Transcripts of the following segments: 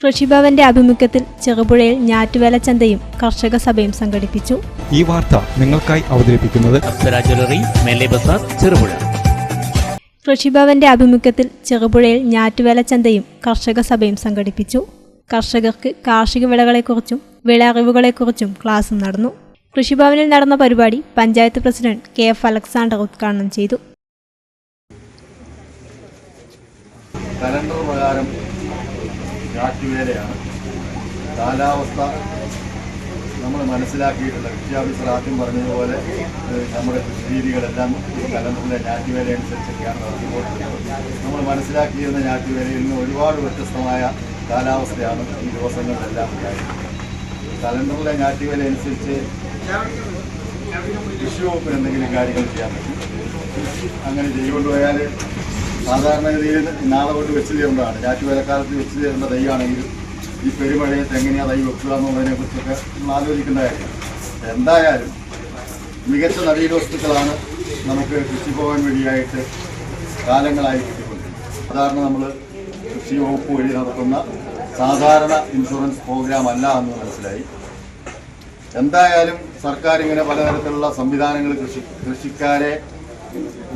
കൃഷിഭവന്റെ ആഭിമുഖ്യത്തിൽ ചെറുപുഴയിൽ ഞാറ്റുവേല ചന്തയും കർഷക സഭയും സംഘടിപ്പിച്ചു. ഈ വാർത്ത നിങ്ങൾക്കായി അവതരിപ്പിക്കുന്നത് അപ്സര ജ്വല്ലറി, മേലെ ബസാർ, ചെറുപുഴ. കൃഷിഭവന്റെ ആഭിമുഖ്യത്തിൽ ചെറുപുഴയിൽ ഞാറ്റുവേല ചന്തയും കർഷക സഭയും സംഘടിപ്പിച്ചു. കർഷകർക്ക് കാർഷിക വിളകളെക്കുറിച്ചും വിള അറിവുകളെക്കുറിച്ചും ക്ലാസും നടന്നു. കൃഷിഭവനിൽ നടന്ന പരിപാടി പഞ്ചായത്ത് പ്രസിഡന്റ് KF അലക്സാണ്ടർ ഉദ്ഘാടനം ചെയ്തു. കലണ്ടർ പ്രകാരം ഞാറ്റുവേലയാണ്. കാലാവസ്ഥ നമ്മൾ മനസ്സിലാക്കിയിട്ടുള്ള കൃഷി ഓഫീസർ ആദ്യം പറഞ്ഞതുപോലെ നമ്മുടെ കൃഷി രീതികളെല്ലാം ഈ കലണ്ടറിലെ ഞാറ്റുവേല അനുസരിച്ചൊക്കെയാണ് നടത്തിക്കൊണ്ടിരുന്നത്. നമ്മൾ മനസ്സിലാക്കിയിരുന്ന ഞാറ്റുവേലയിൽ നിന്ന് ഒരുപാട് വ്യത്യസ്തമായ കാലാവസ്ഥയാണ് ഈ ദിവസങ്ങളിലെല്ലാം ഉണ്ടായിരുന്നത്. കലണ്ടറിലെ ഞാറ്റുവേല അനുസരിച്ച് കൃഷി വകുപ്പിന് എന്തെങ്കിലും കാര്യങ്ങൾ ചെയ്യാൻ പറ്റും. അങ്ങനെ ചെയ്തുകൊണ്ടുപോയാൽ സാധാരണഗതിയിൽ നാളെ കൊണ്ട് വെച്ച് തീരേണ്ടതാണ്. ഞാറ്റുവേലക്കാലത്ത് വെച്ച് തീരേണ്ട തൈയാണെങ്കിൽ ഈ പെരുമഴയത്ത് എങ്ങനെയാണ് തൈ വെക്കുക എന്നുള്ളതിനെ കുറിച്ചൊക്കെ നമ്മൾ ആലോചിക്കേണ്ട കാര്യമാണ്. എന്തായാലും മികച്ച നടീവസ്തുക്കളാണ് നമുക്ക് കൃഷിഭവൻ വഴിയായിട്ട് കാലങ്ങളായി കിട്ടിക്കൊണ്ടിരിക്കുന്നത്. സാധാരണ നമ്മൾ കൃഷി വകുപ്പ് വഴി നടത്തുന്ന സാധാരണ ഇൻഷുറൻസ് പ്രോഗ്രാം അല്ല എന്ന് മനസ്സിലായി. എന്തായാലും സർക്കാർ ഇങ്ങനെ പലതരത്തിലുള്ള സംവിധാനങ്ങൾ കൃഷിക്കാരെ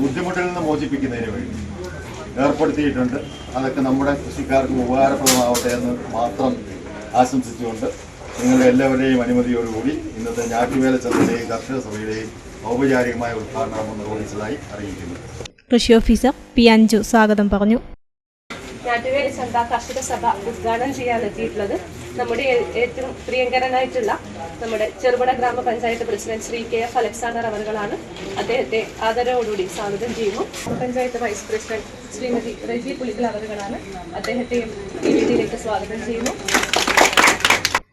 ബുദ്ധിമുട്ടിൽ നിന്ന് മോചിപ്പിക്കുന്നതിന് വേണ്ടി ഏർപ്പെടുത്തിയിട്ടുണ്ട്. അതൊക്കെ നമ്മുടെ കൃഷിക്കാർക്ക് ഉപകാരപ്രദമാവട്ടെ എന്ന് മാത്രം ആശംസിച്ചുകൊണ്ട് നിങ്ങളുടെ എല്ലാവരുടെയും അനുമതിയോടുകൂടി ഇന്നത്തെ ഞാറ്റുവേല ചന്തയുടെയും കർഷക സഭയുടെയും ഔപചാരികമായ ഉദ്ഘാടനം നിർവഹിച്ചതായി അറിയിക്കുന്നു. കൃഷി ഓഫീസർ P. അഞ്ജു സ്വാഗതം പറഞ്ഞു. ഞാറ്റുവേല ചന്ത കർഷക സഭ ഉദ്ഘാടനം ചെയ്യാനെത്തിയിട്ടുള്ളത് നമ്മുടെ ഏറ്റവും പ്രിയങ്കരനായിട്ടുള്ള നമ്മുടെ ചെറുപുഴ ഗ്രാമപഞ്ചായത്ത് പ്രസിഡന്റ് ശ്രീ KF അലക്സാണ്ടർ അവറുകളാണ്. അദ്ദേഹത്തെ ആദരവോടുകൂടി സ്വാഗതം ചെയ്യുന്നു. ഗ്രാമപഞ്ചായത്ത് വൈസ് പ്രസിഡന്റ് ശ്രീമതി റജി പുളിക്കൽ അവറുകളാണ്. അദ്ദേഹത്തെയും ഈ വേദിയിലേക്ക് സ്വാഗതം ചെയ്യുന്നു.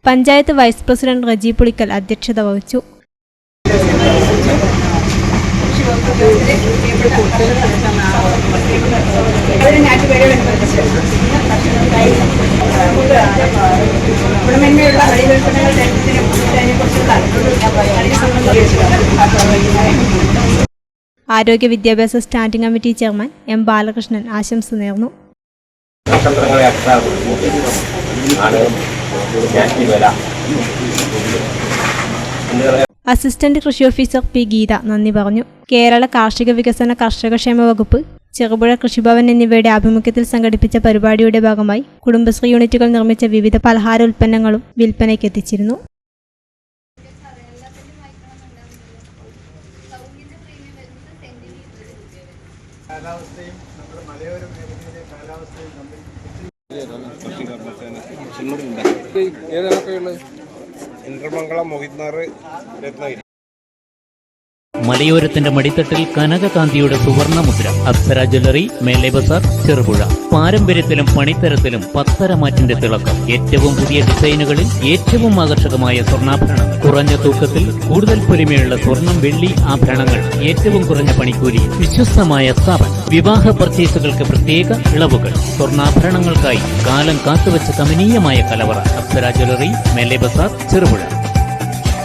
പഞ്ചായത്ത് വൈസ് പ്രസിഡന്റ് റജി പുളിക്കൽ അധ്യക്ഷത വഹിച്ചു. ആരോഗ്യ വിദ്യാഭ്യാസ standing committee chairman M. Balakrishnan ആശംസ നേർന്നു. അസിസ്റ്റന്റ് കൃഷി ഓഫീസർ P. ഗീത നന്ദി പറഞ്ഞു. കേരള കാർഷിക വികസന കർഷകക്ഷേമ വകുപ്പ്, ചെറുപുഴ കൃഷിഭവൻ എന്നിവയുടെ ആഭിമുഖ്യത്തിൽ സംഘടിപ്പിച്ച പരിപാടിയുടെ ഭാഗമായി കുടുംബശ്രീ യൂണിറ്റുകൾ നിർമ്മിച്ച വിവിധ പലഹാര ഉൽപ്പന്നങ്ങളും വിൽപ്പനയ്ക്ക് എത്തിച്ചിരുന്നു. മലയോരത്തിന്റെ മടിത്തട്ടിൽ കനകകാന്തിയുടെ സുവർണമുദ്ര. അപ്സര ജ്വല്ലറി, മേലെ ബസാർ, ചെറുപുഴ. പാരമ്പര്യത്തിലും പണിത്തരത്തിലും പത്തരമാറ്റിന്റെ തിളക്കം. ഏറ്റവും പുതിയ ഡിസൈനുകളിൽ ഏറ്റവും ആകർഷകമായ സ്വർണ്ണാഭരണങ്ങൾ. കുറഞ്ഞ തൂക്കത്തിൽ കൂടുതൽ പൊലിമയുള്ള സ്വർണം, വെള്ളി ആഭരണങ്ങൾ. ഏറ്റവും കുറഞ്ഞ പണിക്കൂലി. വിശ്വസ്തമായ സ്ഥാപനം. വിവാഹ പർച്ചേസുകൾക്ക് പ്രത്യേക ഇളവുകൾ. സ്വർണ്ണാഭരണങ്ങൾക്കായി കാലം കാത്തുവച്ച കമനീയമായ കലവറ. അപ്സര ജ്വല്ലറി, മേലെ ബസാർ, ചെറുപുഴ.